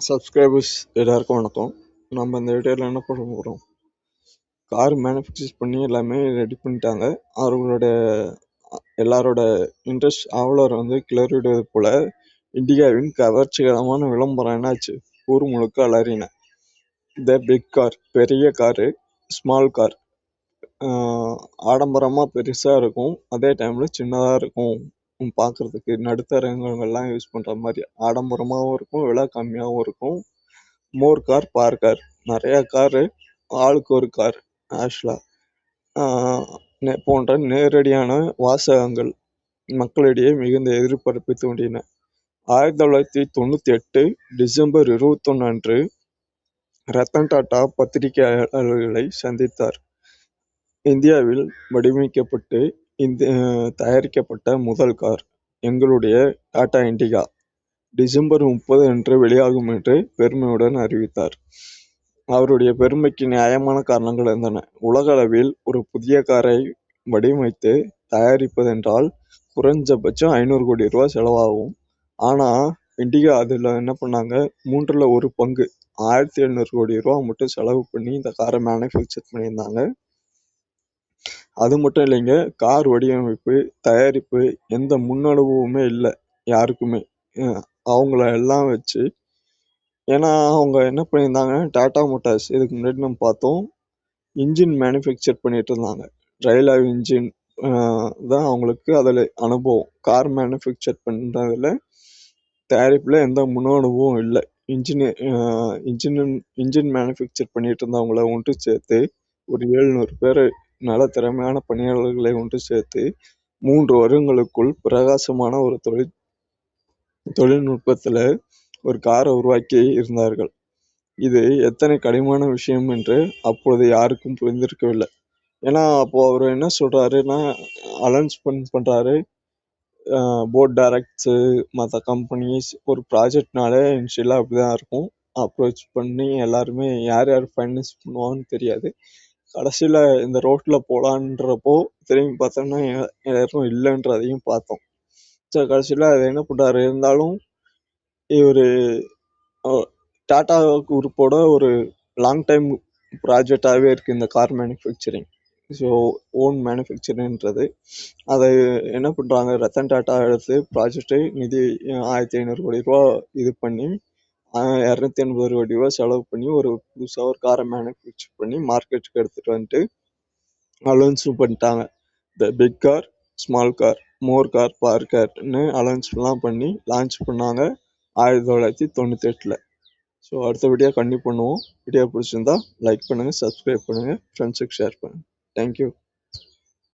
Subscribers எல்லாருக்கும் வணக்கம். நம்ம இந்த வீடியோவில் என்ன பண்ண போகிறோம், கார் மேனுஃபேக்சர் பண்ணி எல்லாமே ரெடி பண்ணிட்டாங்க. அவர்களோட எல்லாரோட இன்ட்ரெஸ்ட் ஆவலர் கிளறிடுவது போல இண்டிகாவின் கவர்ச்சிகரமான விளம்பரம் என்னாச்சு, ஊர் முழுக்க அலறின. த பிக் கார், பெரிய காரு, ஸ்மால் கார், ஆடம்பரமாக பெருசாக இருக்கும், அதே டைமில் சின்னதாக இருக்கும். பார்க்குறதுக்கு நடுத்தரங்கள்லாம் யூஸ் பண்ணுற மாதிரி ஆடம்பரமாகவும் இருக்கும், விலை கம்மியாகவும் இருக்கும். மோர் கார் பார் கார், நிறைய காரு, ஆளுக்கு ஒரு கார் ஆக்சுவலாக போன்ற நேரடியான வாசகங்கள் மக்களிடையே மிகுந்த எதிர்பார்ப்பை தூண்டின. 1998 டிசம்பர் 21 அன்று ரத்தன் டாடா பத்திரிகையாளர்களை சந்தித்தார். இந்தியாவில் வடிவமைக்கப்பட்டு தயாரிக்கப்பட்ட முதல் கார் எங்களுடைய டாடா இண்டிகா டிசம்பர் 30 அன்று வெளியாகும் என்று பெருமையுடன் அறிவித்தார். அவருடைய பெருமைக்கு நியாயமான காரணங்கள் இருந்தன. உலக அளவில் ஒரு புதிய காரை வடிவமைத்து தயாரிப்பதென்றால் குறைஞ்சபட்சம் 500 கோடி ரூபாய் செலவாகும். ஆனால் இண்டிகா அதில் என்ன பண்ணாங்க, 1/3 பங்கு 1700 கோடி ரூபா மட்டும் செலவு பண்ணி இந்த காரை மேனுஃபேக்சர் பண்ணியிருந்தாங்க. அது மட்டும் இல்லைங்க, கார் வடிவமைப்பு தயாரிப்பு எந்த முன்னனுபவமே இல்லை யாருக்குமே. அவங்கள எல்லாம் வச்சு, ஏன்னா அவங்க என்ன பண்ணியிருந்தாங்க, டாடா மோட்டார்ஸ் இதுக்கு முன்னாடி நம்ம பார்த்தோம், இன்ஜின் மேனுஃபேக்சர் பண்ணிட்டு இருந்தாங்க. ரயிலாவ் இன்ஜின் தான் அவங்களுக்கு அதில் அனுபவம். கார் மேனுஃபேக்சர் பண்ணுறதுல தயாரிப்பில் எந்த முன் அனுபவம் இல்லை. இன்ஜின் மேனுஃபேக்சர் பண்ணிட்டு இருந்தவங்கள ஒன்று சேர்த்து ஒரு 700 பேர் நல்ல திறமையான பணியாளர்களை ஒன்று சேர்த்து 3 வருடங்களுக்குள் பிரகாசமான ஒரு தொழில்நுட்பத்தில் ஒரு காரை உருவாக்கி இருந்தார்கள். இது எத்தனை கடினமான விஷயம் என்று அப்பொழுது யாருக்கும் புரிந்திருக்கவில்லை. ஏன்னா அப்போ அவர் என்ன சொல்றாருன்னா, அனௌன்ஸ்மெண்ட் பண்றாரு, போர்ட் டைரக்டர்ஸு, மற்ற கம்பெனிஸ், ஒரு ப்ராஜெக்ட்னாலே இனிஷியலாக அப்படிதான் இருக்கும். அப்ரோச் பண்ணி எல்லாருமே யார் ஃபைனான்ஸ் பண்ணுவாங்கன்னு தெரியாது. கடைசியில் இந்த ரோட்டில் போகலான்றப்போ திரும்பி பார்த்தோம்னா யாரும் இல்லைன்றதையும் பார்த்தோம். ஸோ கடைசியில் அதை என்ன பண்ணுறாரு, இருந்தாலும் இவர் டாடா குரூப்போட ஒரு லாங் டைம் ப்ராஜெக்டாகவே இருக்குது இந்த கார் மேனுஃபேக்சரிங். ஸோ ஓன் மேனுஃபேக்சரிங்கிறது அதை என்ன பண்ணுறாங்க, ரத்தன் டாட்டா எடுத்து ப்ராஜெக்டை நிதி 1500 கோடி ரூபா இது பண்ணி 280 கோடி ரூபா செலவு பண்ணி ஒரு புதுசாக ஒரு காரை மேனுஃபேக்சர் பண்ணி மார்க்கெட்டுக்கு எடுத்துகிட்டு வந்துட்டு அலௌன்ஸும் பண்ணிட்டாங்க. The big car, small car, more car பார் கார்னு அலௌன்ஸ்லாம் பண்ணி லான்ச் பண்ணாங்க 1998. ஸோ அடுத்த வீடியோ கண்டிப்பாக பண்ணுவோம். வீடியோ பிடிச்சிருந்தா லைக் பண்ணுங்கள், சப்ஸ்கிரைப் பண்ணுங்கள், ஃப்ரெண்ட்ஸுக்கு ஷேர் பண்ணுங்கள். தேங்க்யூ.